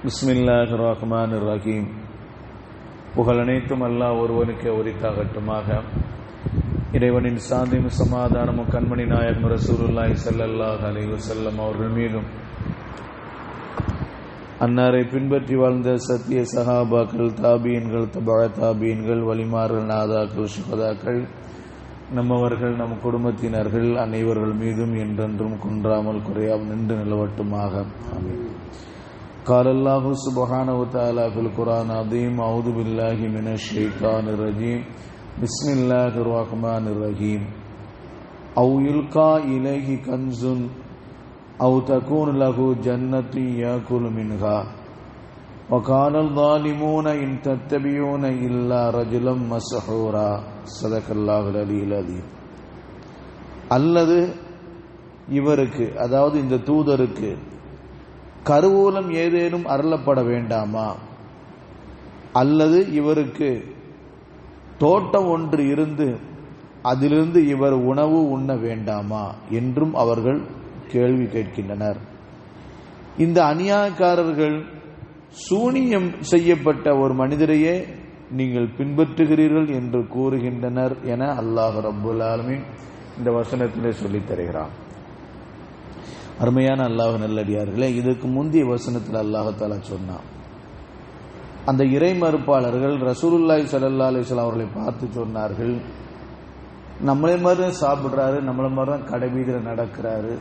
பிஸ்மில்லாஹிர் ரஹ்மானிர் ரஹீம். புகழனைத்தும் அல்லாஹ் ஒருவனுக்கு உரித்தாகட்டுமாக. இறைவனின் சாந்தியும் சமாதானமும் கண்மணி நாயகம் ரசூலுல்லாஹி ஸல்லல்லாஹு அலைஹி வஸல்லம் அவர்கள் மீதும், அன்னாரை பின்பற்றி வாழ்ந்த சத்திய சஹாபாக்கள், தாபீன்கள், தபா தாபீன்கள், வலிமார்கள், நாதாக்கள், சுஹதாக்கள், நம்மவர்கள், நம் குடும்பத்தினர்கள் அனைவர்கள் மீதும் என்றென்றும் குன்றாமல் குறையாமல் நின்று நிலவட்டுமாக. ஆமீன். قال الله سبحانه وتعالى في القرآن العظيم: أعوذ بالله من الشيطان الرجيم بسم الله الرحمن الرحيم أو يلقى إليه كنز أو تكون له جنة يأكل منها وقال الظالمون إن تتبعون إلا رجلا مسحورا. صدق الله العلي العظيم. அல்லது இவருக்கு, அதாவது இந்த தூதருக்கு, கருவூலம் ஏதேனும் அருளப்பட வேண்டாமா? அல்லது இவருக்கு தோட்டம் ஒன்று இருந்து அதிலிருந்து இவர் உணவு உண்ண வேண்டாமா என்றும் அவர்கள் கேள்வி கேட்கின்றனர். இந்த அநியாயக்காரர்கள் சூனியம் செய்யப்பட்ட ஒரு மனிதரையே நீங்கள் பின்பற்றுகிறீர்கள் என்று கூறுகின்றனர் என அல்லாஹ் ரப்புல் ஆலமீன் இந்த வசனத்திலே சொல்லித் தருகிறான். அருமையான அல்லாஹ் நல்லடியார்களே, இதுக்கு முந்தைய வசனத்தில் அல்லாஹால சொன்னான், அந்த இறை மறுப்பாளர்கள் ரசூலுல்லாஹி ஸல்லல்லாஹு அலைஹி வஸல்லம் அவர்களை பார்த்து சொன்னார்கள், நம்மளே மாதிரி தான் சாப்பிடுறாரு, நம்மள மாதிரி தான் கடை வீதியில் நடக்கிறாரு,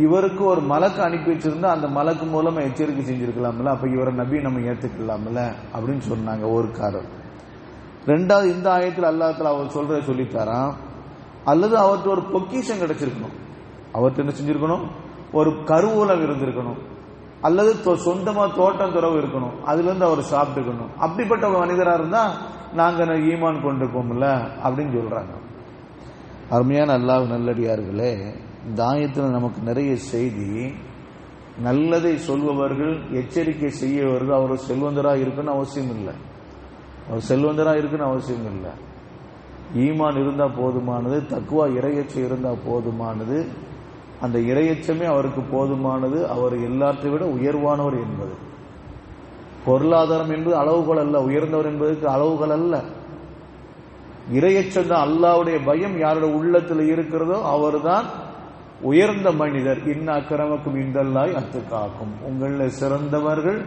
இவருக்கு ஒரு மலக்கு அனுப்பி வச்சிருந்தா அந்த மலக்கு மூலமா எச்சரிக்கை செஞ்சிருக்கலாம்ல, அப்ப இவரை நபி நம்ம ஏத்துக்கலாம்ல அப்படின்னு சொன்னாங்க ஒரு காரணம். ரெண்டாவது, இந்த ஆயத்தில் அல்லாஹ்தாலா அவர் சொல்றதை சொல்லித்தாரான், அல்லது அவர்கிட்ட ஒரு பொக்கிஷம் கிடைச்சிருக்கணும், அவர்கிட்ட என்ன செஞ்சிருக்கணும், ஒரு கருவூலம் இருந்திருக்கணும், அல்லது சொந்தமா தோட்டம் துறவு இருக்கணும், அதுல இருந்து அவர் சாப்பிட்டுக்கணும். அப்படிப்பட்ட ஒரு மனிதரா இருந்தா நாங்க ஈமான் கொண்டிருப்போம்ல அப்படின்னு சொல்றாங்க. அருமையான அல்லாஹ் நல்லடியார்களே, இந்த ஆயத்துல நமக்கு நிறைய செய்தி. நல்லதை சொல்பவர்கள், எச்சரிக்கை செய்யவர்கள், அவர் செல்வந்தரா இருக்குன்னு அவசியம் இல்லை, அவர் செல்வந்தரா இருக்குன்னு அவசியம் இல்லை. ஈமான் இருந்தா போதுமானது, தக்குவா இறையச்சம் இருந்தா போதுமானது, அந்த இறையச்சமே அவருக்கு போதுமானது. அவர் எல்லாற்றை விட உயர்வானவர் என்பது. பொருளாதாரம் என்பது அளவுகள் அல்ல, உயர்ந்தவர் என்பதற்கு அளவுகள் அல்ல. இறையச்சம் தான். அல்லாஹ்வுடைய பயம் யாரோட உள்ளத்தில் இருக்கிறதோ அவர்தான் உயர்ந்த மனிதர். இன்ன அக்ரமக்கும் இந்தல்லாஹி அத்காக்கும். உங்களில் சிறந்தவர்கள்,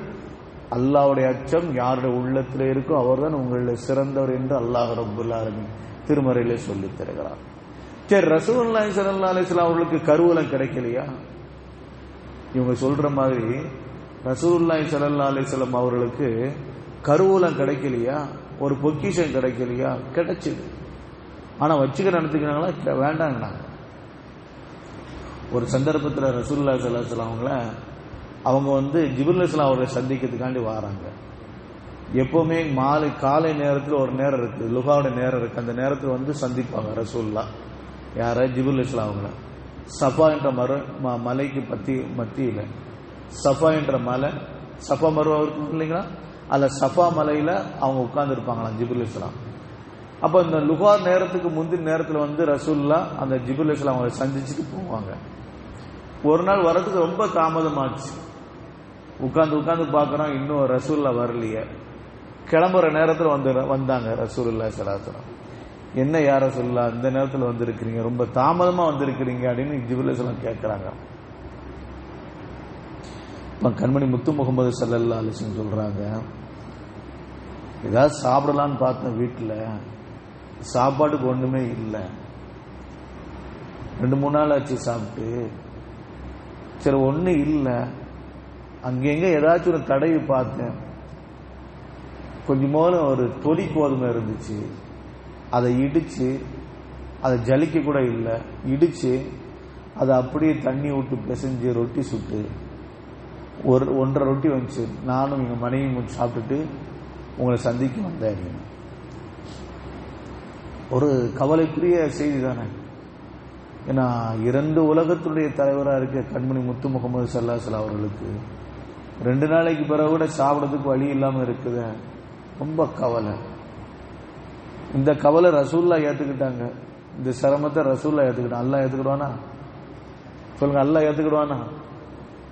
அல்லாஹ்வுடைய அச்சம் யாருடைய உள்ளத்தில் இருக்கோ அவர்தான் உங்களில் சிறந்தவர் என்று அல்லாஹ் ரப்புல் ஆலமீன் திருமறையிலே சொல்லித் தருகிறார். சரி, ரசூலுல்லாஹி ஸல்லல்லாஹு அலைஹி வஸல்லம் அவர்களுக்கு கருவூலம் கிடைக்கலையா? இவங்க சொல்ற மாதிரி ரசூலுல்லாஹி ஸல்லல்லாஹு அலைஹி வஸல்லம் அவர்களுக்கு கருவூலம் கிடைக்கலையா? ஒரு பொக்கிஷம் கிடைக்கலையா? கிடைச்சது. ஆனா வச்சுக்க நினைச்சுக்கிறாங்களா? வேண்டாங்கண்ணாங்க. ஒரு சந்தர்ப்பத்தில் ரசூலுல்லாஹி ஸல்லல்லாஹு அலைஹி வஸல்லம் அவங்க ஜிப்ரீல் அலைஹிஸ்ஸலாம் அவரை சந்திக்கிறதுக்காண்டி வராங்க. எப்பவுமே காலை நேரத்தில் ஒரு நேரம் இருக்கு, லுகாவுடைய நேரம் இருக்கு, அந்த நேரத்தில் சந்திப்பாங்க ரசூலுல்லாஹ். யார? ஜிப்ரீல் அலைஹிஸ்ஸலாம் அவங்கள. சஃபா என்ற மலைக்கு மத்தியில, சஃபா என்ற மலை, சஃபா மருவா இருக்கு இல்லைங்களா, அல்ல சஃபா மலையில அவங்க உட்கார்ந்து இருப்பாங்களாம் ஜிப்ரீல் அலைஹிஸ்ஸலாம். அப்ப இந்த லுகா நேரத்துக்கு முந்தின நேரத்தில் ரசூலுல்லாஹ் அந்த ஜிப்ரீல் அலைஹிஸ்ஸலாம் அவங்களை சந்திச்சுட்டு போவாங்க. ஒரு நாள் வரதுக்கு ரொம்ப தாமதமாச்சு. உட்கார்ந்து பார்க்கறோம், இன்னும் ரசூலுல்லாஹ் வரலையே. கிளம்புற நேரத்தில் வந்தாங்க ரசூலுல்லாஹி ஸல்லல்லாஹு அலைஹி வஸல்லம். என்ன யார ரசூலுல்லாஹ் இந்த நேரத்தில் வந்திருக்கிறீங்க, ரொம்ப தாமதமா வந்திருக்கிறீங்க அப்படின்னு ஜிப்ரீல் அலைஹிஸ்ஸலாம் கேட்கிறாங்க. கண்மணி முத்து முகமது ஸல்லல்லாஹு அலைஹி வஸல்லம் சொல்றாங்க, ஏதாவது சாப்பிடலான்னு பார்த்தேன், வீட்டில் சாப்பாட்டுக்கு ஒண்ணுமே இல்லை, 2-3 நாள் ஆச்சு சாப்பிட்டு, சரி ஒண்ணு இல்லை, அங்கெங்க ஏதாச்சும் ஒரு தடவி பார்த்தேன், கொஞ்சம் ஒரு தொடி கோதுமை இருந்துச்சு, அதை இடிச்சு, அதை ஜலிக்க கூட இல்லை, இடிச்சு அதை அப்படியே தண்ணி விட்டு பிசைஞ்சு ரொட்டி சுட்டு 1.5 ரொட்டி வந்துச்சு, நானும் எங்க மனைவி சாப்பிட்டுட்டு உங்களை சந்திக்க வந்தேன். ஒரு கவலைக்குரிய செய்தி தானே. ஏன்னா 2 உலகத்துடைய தலைவராக இருக்க கண்மணி முத்து முகமது ஸல்லல்லாஹு அலைஹி வஸல்லம் அவர்களுக்கு 2 நாளைக்கு பிறகு கூட சாப்பிடறதுக்கு வழி இல்லாம இருக்குது. ரொம்ப கவலை. இந்த கவலை ரசூலுல்லாஹ் ஏத்துக்கிட்டாங்க, இந்த சிரமத்தை ரசூலுல்லாஹ் ஏத்துக்கிட்டாங்க. அல்லாஹ் ஏத்துக்கிடுவானா? சொல்லுங்க, அல்லாஹ் ஏத்துக்கிடுவானா?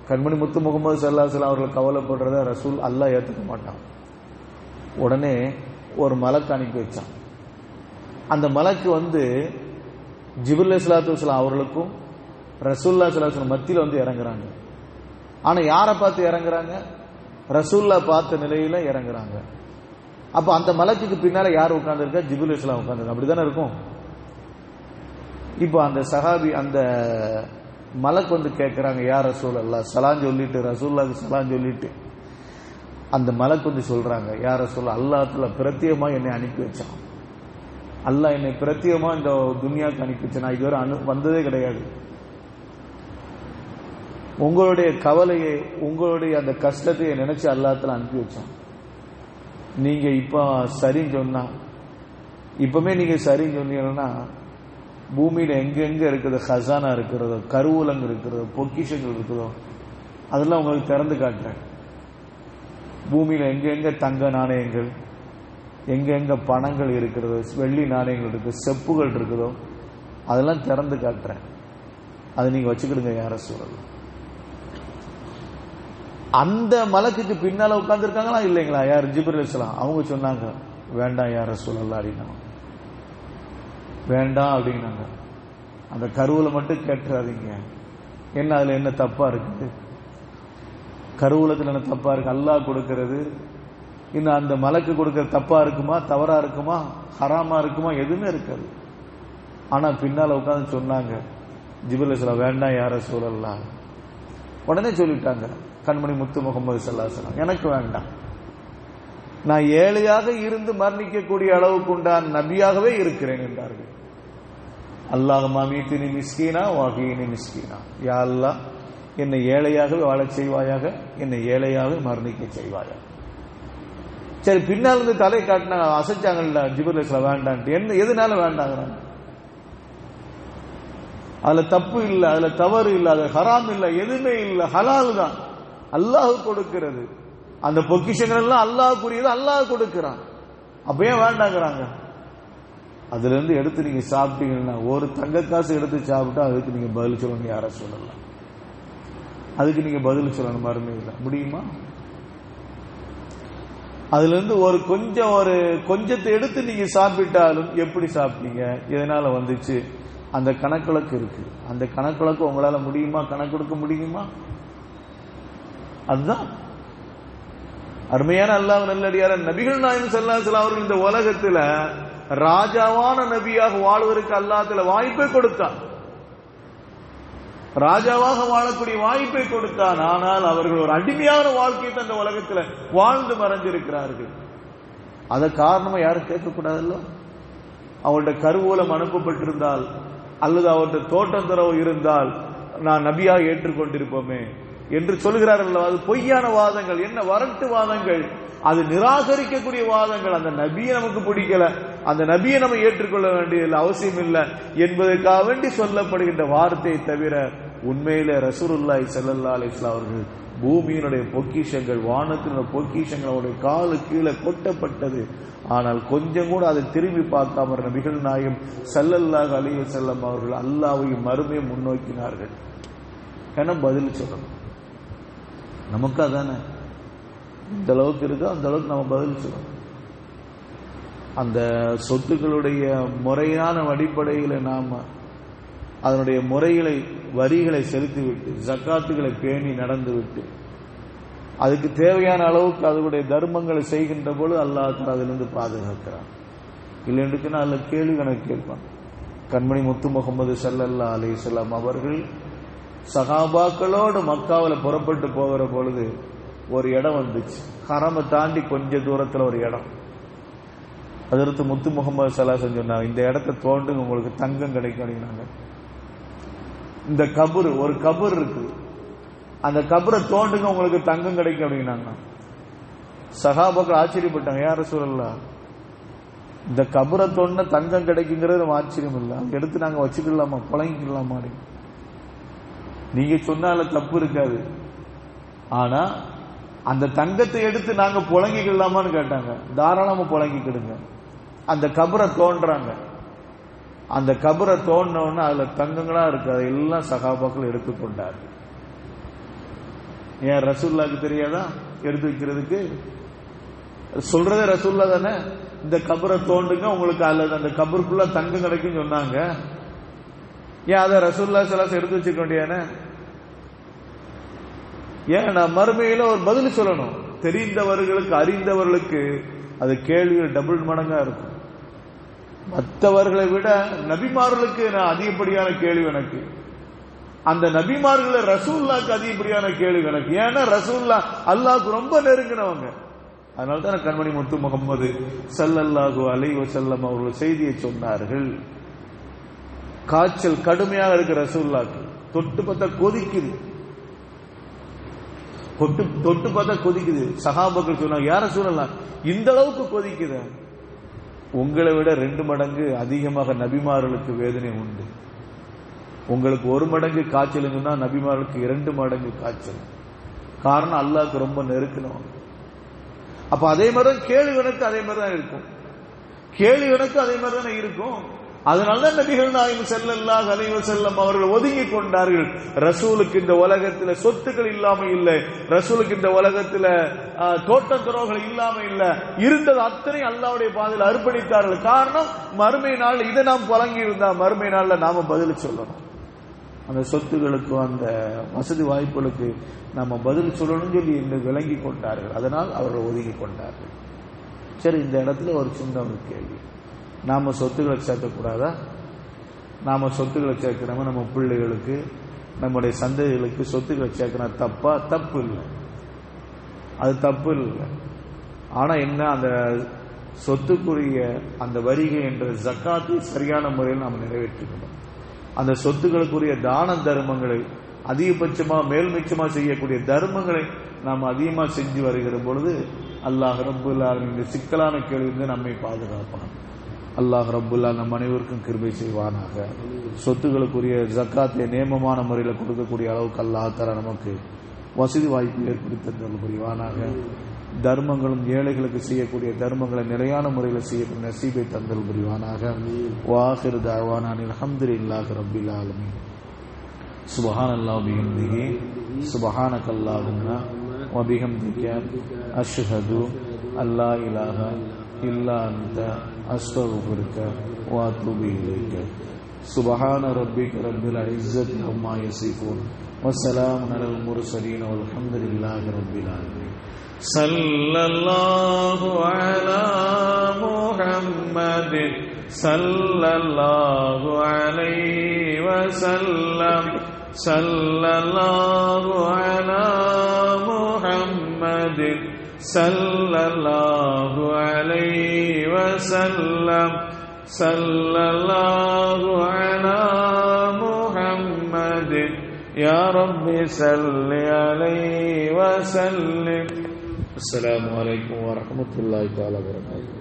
கண்மணி முத்து முகமது ஸல்லல்லாஹு அலைஹி வஸல்லம் அவர்கள் கவலைப்படுறத ரசூல் அல்லாஹ் ஏற்றுக்க மாட்டான். உடனே ஒரு மலக்கு அனுப்பி வச்சான். அந்த மலக்கு ஜிப்ரீல் அலைஹிஸ்ஸலாத்து வஸலாம் அவர்களுக்கும் ரசூலுல்லாஹி ஸல்லல்லாஹு அலைஹி வஸல்லம் மத்தியில இறங்குறாங்க. ஆனா யாரை பார்த்து இறங்குறாங்க? ரசூல்லா பார்த்த நிலையில இறங்குறாங்க. அப்ப அந்த மலக்குக்கு பின்னால யார் உட்கார்ந்துருக்கா? ஜிப்ரீல் அலைஹிஸ்ஸலாம் உட்கார்ந்து. அப்படிதானே இருக்கும். இப்போ அந்த சஹாபி அந்த மலக்கு கேட்கிறாங்க, யா ரசூலல்லாஹ், சலாம் சொல்லிட்டு ரசூலுல்லாஹ்க்கு சலாம் சொல்லிட்டு அந்த மலக்கு சொல்றாங்க, யா ரசூலல்லாஹ், அல்லாஹ் பிரத்யேகமா என்னை அனுப்பி வச்சான். அல்லாஹ் என்னை பிரத்யேகமா இந்த துன்யாவுக்கு அனுப்பி வச்சான். நான் இதுவரை வந்ததே கிடையாது. உங்களுடைய கவலையை, உங்களுடைய அந்த கஷ்டத்தை நினைச்சு அல்லாஹ்ல அனுப்பி வச்சான். நீங்க இப்ப சரின்னு சொன்னா, இப்பமே நீங்க சரின்னு சொன்னீங்கன்னா பூமியில எங்கெங்க இருக்கிறது ஹசானா இருக்கிறதோ, கருவூலங்க இருக்கிறதோ, பொக்கிஷங்கள் இருக்கிறதோ அதெல்லாம் உங்களுக்கு திறந்து காட்டுறேன். பூமியில எங்கெங்க தங்க நாணயங்கள், எங்கெங்க பணங்கள் இருக்கிறதோ, வெள்ளி நாணயங்கள் இருக்கு, செப்புகள் இருக்குதோ அதெல்லாம் திறந்து காட்டுறேன். அதை நீங்க வச்சுக்கிடுங்க யா ரசூலல்லாஹ். அந்த மலக்குக்கு பின்னால உட்கார்ந்துருக்காங்களா இல்லைங்களா? யார்? ஜிப்ரீல் அலைஹிஸ்ஸலாம். அவங்க சொன்னாங்க, வேண்டாம் யா ரசூலல்லாஹ் அப்படின்னா. வேண்டாம் அப்படின்னாங்க. அந்த கருவூலை மட்டும் கேட்டுறாதீங்க. என்ன அதுல என்ன தப்பா இருக்குது? கருவூலத்தில் என்ன தப்பா இருக்கு? அல்லாஹ் கொடுக்கிறது இன்னும் அந்த மலக்கு கொடுக்கறது தப்பா இருக்குமா, தவறா இருக்குமா, ஹராமா இருக்குமா? எதுவுமே இருக்காது. ஆனா பின்னால உட்கார்ந்து சொன்னாங்க ஜிப்ரீல் அலைஹிஸ்ஸலாம், வேண்டாம் யா ரசூலல்லாஹ். உடனே சொல்லிட்டாங்க கண்மணி முத்து முகமது ஸல்லல்லாஹு அலைஹி வஸல்லம், எனக்கு வேண்டாம். நான் ஏழையாக இருந்து மரணிக்கக்கூடிய அளவுக்கு உண்டான நபியாகவே இருக்கிறேன் என்றார்கள். அல்லாஹும்ம மீத்தினி மிஸ்கீனா வஹீனி மிஸ்கீனா, யா அல்லாஹ், என்னை ஏழையாகவே வாழச் செய்வாயாக, என்னை ஏழையாகவே மரணிக்க செய்வாயாக. சரி, பின்னால் இருந்து தலை காட்டினா அசைச்சாங்கல்ல ஜிப்ரீல் அலைஹிஸ்ஸலாம் வேண்டான்ட்டு. என்ன எதனால வேண்டாங்கிறாங்க? அதுல தப்பு இல்லை, அதுல தவறு இல்லை, அது ஹராம் இல்லை, எதுவுமே இல்லை, ஹலால் தான். அல்லாஹ் கொடுக்கிறது. அந்த பொக்கிஷங்கள் எல்லாம் அல்லாஹ்க்குரியது, அல்லாஹ் கொடுக்கிறான். அப்ப ஏன் வேண்டாங்கிறாங்க? அதுல இருந்து எடுத்து நீங்க சாப்பிட்டீங்கன்னா, ஒரு தங்க காசு எடுத்து சாப்பிட்டா அதுக்கு நீங்க பதில் சொல்லணும் யார சொல்லலாம். அதுக்கு நீங்க பதில் சொல்லணும் மறுமையில. முடியுமா? அதுல இருந்து ஒரு கொஞ்சத்தை எடுத்து நீங்க சாப்பிட்டாலும் எப்படி சாப்பிட்டீங்க, எதனால வந்துச்சு, அந்த கணக்குலக்கு இருக்கு. அந்த கணக்குலக்கு உங்களால முடியுமா? கணக்கெடுக்க முடியுமா? அதுதான் அருமையான அல்லாஹ் நல்லடியார நபிகள் நாயகம் ஸல்லல்லாஹு அலைஹி வஸல்லம் அவர்கள் இந்த உலகத்துல ராஜாவான நபியாக வாழ்வதற்கு அல்லாஹ்ல வாய்ப்பை கொடுத்தான். ராஜாவாக வாழக்கூடிய வாய்ப்பை கொடுத்தான். ஆனால் அவர்கள் ஒரு அடிமையான வாழ்க்கையை அந்த உலகத்துல வாழ்ந்து மறைஞ்சிருக்கிறார்கள். அத காரணமா யாரும் கேட்கக்கூடாதுல்ல. அவருடைய கருவூலம் அனுப்பப்பட்டிருந்தால் அல்லது அவருடைய தோட்டம் துறவு இருந்தால் நான் நபியாக ஏற்றுக்கொண்டிருப்போமே என்று சொல்கிறார்கள். அது பொய்யான வாதங்கள், என்ன வரட்டு வாதங்கள், அது நிராகரிக்கக்கூடிய வாதங்கள். அந்த நபியை நமக்கு பிடிக்கல, அந்த நபியை நம்ம ஏற்றுக்கொள்ள வேண்டிய அவசியம் இல்லை என்பதற்காக வேண்டி சொல்லப்படுகின்ற வார்த்தையை தவிர உண்மையில ரசூலுல்லாஹி ஸல்லல்லாஹு அலைஹி வஸல்லம் அவர்கள் பூமியினுடைய பொக்கிஷங்கள், வானத்தினுடைய பொக்கிஷங்கள் அவருடைய காலு கீழே கொட்டப்பட்டது. ஆனால் கொஞ்சம் கூட அதை திரும்பி பார்க்காம நபிகள் நாயகம் ஸல்லல்லாஹு அலைஹி வஸல்லம் அவர்கள் அல்லாஹ்வையும் மறுமையும் முன்னோக்கினார்கள். என பதில் சொல்லணும். நமக்கு அதானே, இந்த அளவுக்கு இருக்கோ அந்த அளவுக்கு நம்ம பதில் சொல்லணும். அந்த சொத்துக்களுடைய முறையான அடிப்படையில் நாம அதனுடைய முறைகளை, வரிகளை செலுத்திவிட்டு, ஜக்காத்துகளை பேணி நடந்துவிட்டு, அதுக்கு தேவையான அளவுக்கு அதனுடைய தர்மங்களை செய்கின்ற போது அல்லாஹ் அதிலிருந்து பாதுகாக்கிறான். இல்லைன்றுக்குன்னா அதில் கேள்வி கணக்கு கேட்பான். கண்மணி முத்து முகமது ஸல்லல்லாஹு அலைஹி வஸல்லம் அவர்கள் சஹாபாக்களோடு மக்காவில் புறப்பட்டு போகிற பொழுது ஒரு இடம் வந்துச்சு. ஹரமை தாண்டி கொஞ்ச தூரத்தில் ஒரு இடம். அதற்கு முத்து முகமது ஸல்லல்லாஹு அலைஹி வஸல்லம் சொன்னாங்க, இந்த இடத்தை தோண்டுங்க, உங்களுக்கு தங்கம் கிடைக்கும் அப்படின்னாங்க. இந்த கபர், ஒரு கபர் இருக்கு, அந்த கபரை தோண்டுங்க, உங்களுக்கு தங்கம் கிடைக்கும் அப்படின்னாங்க. சஹாபாக்கள் ஆச்சரியப்பட்டாங்க, யா ரசூலல்லாஹ், இந்த கபரை தோண்ட தங்கம் கிடைக்குங்கிறது நம்ம ஆச்சரியம் இல்லை, அங்க எடுத்து நாங்க வச்சுக்கலாமா, புழங்கிக்கலாமா? நீங்க சொன்னால தப்பு இருக்காது, ஆனா அந்த தங்கத்தை எடுத்து நாங்க புழங்கிக்கலாமான்னு கேட்டாங்க. தாராளமா புழங்கிக்கிடுங்க. அந்த கபரை தோன்றாங்க. அந்த கபரை தோண்டினோன்னு அதுல தங்கங்களா இருக்கு, அதெல்லாம் சஹாபாக்கள் எடுத்துக்கொண்டார்கள். ஏன் ரசூலுல்லாஹ்க்கு தெரியாதா எடுத்து வைக்கிறதுக்கு? சொல்றதே ரசூலுல்லா தானே. இந்த கபரை தோண்டுங்க, உங்களுக்கு அல்லது அந்த கபருக்குள்ள தங்கம் கிடைக்கும் சொன்னாங்க. ஏன் அதை ரசூலுல்லாஹி ஸல்லல்லாஹு அலைஹி வஸல்லம் எடுத்து வச்சுக்க வேண்டியானே? ஏன் நான் மறுமையில ஒரு பதில் சொல்லணும். தெரிந்தவர்களுக்கு அறிந்தவர்களுக்கு அது கேள்விகள் டபுள் மடங்கா இருக்கும். மற்றவர்களை விட நபிமார்களுக்கு நான் அதிகப்படியான கேள்வி எனக்கு. அந்த நபிமார்களை ரசூலுல்லாஹ்க்கு அதிகப்படியான கேள்வி எனக்கு. ஏன்னா ரசூலுல்லாஹ் அல்லாஹ்க்கு ரொம்ப நெருங்கினவங்க. அதனால தான் கண்மணி முத்து முகமது ஸல்லல்லாஹு அலைஹி வஸல்லம் அவர்கள் செய்தியை சொன்னார்கள். காய்ச்சல் கடுமையாக இருக்கு ரசூலுல்லாஹ்க்கு. தொட்டு பார்த்தா கொதிக்குது, தொட்டு பார்த்தா கொதிக்குது. சஹாபாக்கள் சொன்னாங்க, யார ரசூலுல்லாஹ் இந்த அளவுக்கு கொதிக்குது? உங்களை விட 2 மடங்கு அதிகமாக நபிமார்களுக்கு வேதனை உண்டு. உங்களுக்கு 1 மடங்கு காய்ச்சல் சொன்னா நபிமார்களுக்கு 2 மடங்கு காய்ச்சல். காரணம் அல்லாஹ்க்கு ரொம்ப நெருக்கணும். அப்ப அதே மாதிரிதான் கேள்வி கணக்கு அதே மாதிரிதான் இருக்கும். கேள்வி கணக்கு அதே மாதிரிதானே இருக்கும். அதனாலதான் நபிகள் நாயகம் ஸல்லல்லாஹு அலைஹி வஸல்லம் அவர்கள் ஒதுங்கி கொண்டார்கள். ரசூலுக்கு இந்த உலகத்துல சொத்துக்கள் இல்லாம இல்லை, ரசூலுக்கு இந்த உலகத்துல தோட்டம் துறவுகள் இல்லாம இல்ல, இருந்தது அத்தனை அல்லாஹ்வுடைய பாதையில் அர்ப்பணித்தார்கள். காரணம் மறுமை நாள் இதை நாம் பழங்கி இருந்தா மறுமை நாள்ல நாம பதில் சொல்லணும். அந்த சொத்துகளுக்கும் அந்த வசதி வாய்ப்புகளுக்கு நம்ம பதில் சொல்லணும் சொல்லி என்று விளங்கி கொண்டார்கள். அதனால் அவர்கள் ஒதுங்கி கொண்டார்கள். சரி, இந்த இடத்துல ஒரு சின்ன ஒரு கேள்வி. நாம சொத்துக்களை சேர்க்கக்கூடாதா? நாம சொத்துக்களை சேர்க்கிறோம நம்ம பிள்ளைகளுக்கு நம்முடைய சந்ததிகளுக்கு சொத்துக்களை சேர்க்கணும் தப்பா? தப்பு இல்லை, அது தப்பு இல்லை. ஆனா என்ன, அந்த சொத்துக்குரிய அந்த வரிகை என்ற ஜக்காத்தை சரியான முறையில் நாம் நிறைவேற்றிக்கணும். அந்த சொத்துக்களுக்குரிய தான தர்மங்களை அதிகபட்சமா மேல்மிச்சமா செய்யக்கூடிய தர்மங்களை நாம் அதிகமா செஞ்சு வருகிற பொழுது அல்லாஹ் ரப்புல் ஆலமீன் இந்த சிக்கலான கேள்வியிலிருந்து நம்மை பாதுகாப்பான். அல்லாஹ் ரப்புல் ஆலமீன் நம் அனைவருக்கும் கிருபை செய்வானாக. சொத்துக்களுக்குரிய ஜக்காத்தை நியமமான முறையில் கொடுக்கக்கூடிய அளவுக்கு அல்லாஹ் தஆலா நமக்கு வசதி வாய்ப்பு ஏற்படுத்தி தந்தல் புரிவானாக. தர்மங்களும் ஏழைகளுக்கு செய்யக்கூடிய தர்மங்களை நிலையான முறையில் செய்யக்கூடிய நசீபை தந்தல் புரிவானாக. வாஹிரு தஅவானா அல்ஹம்துலில்லாஹி ரப்பில் ஆலமீன். சுப்ஹானல்லாஹி வபிஹம்திஹி சுப்ஹானக்கல்லாஹும்ம வபிஹம்திக அஷ்ஹது அல்லா இலாஹா இல்லா அன்த அஸ்தக்ஃபிருக வ அத்தூபு இலைக. சுப்ஹான ரப்பிக ரப்பில் இஸ்ஸத்தி அம்மா யசிஃபூன் வஸ்ஸலாமுன் அலல் முர்ஸலீன் வல்ஹம்துலில்லாஹி ரப்பில் ஆலமீன். ஸல்லல்லாஹு அலா முஹம்மதின் ஸல்லல்லாஹு அலைஹி வஸல்லம். ஸல்லல்லாஹு அலா முஹம்மதின் ஸல்லல்லாஹு அலைஹி வஸல்லம். ஸல்லல்லாஹு அலா முஹம்மதின் யா ரப்பி ஸல்லி அலைஹி வஸல்லிம். அஸ்ஸலாமு அலைக்கும் வரஹ்மத்துல்லாஹி தஆலா வபரகாத்துஹு.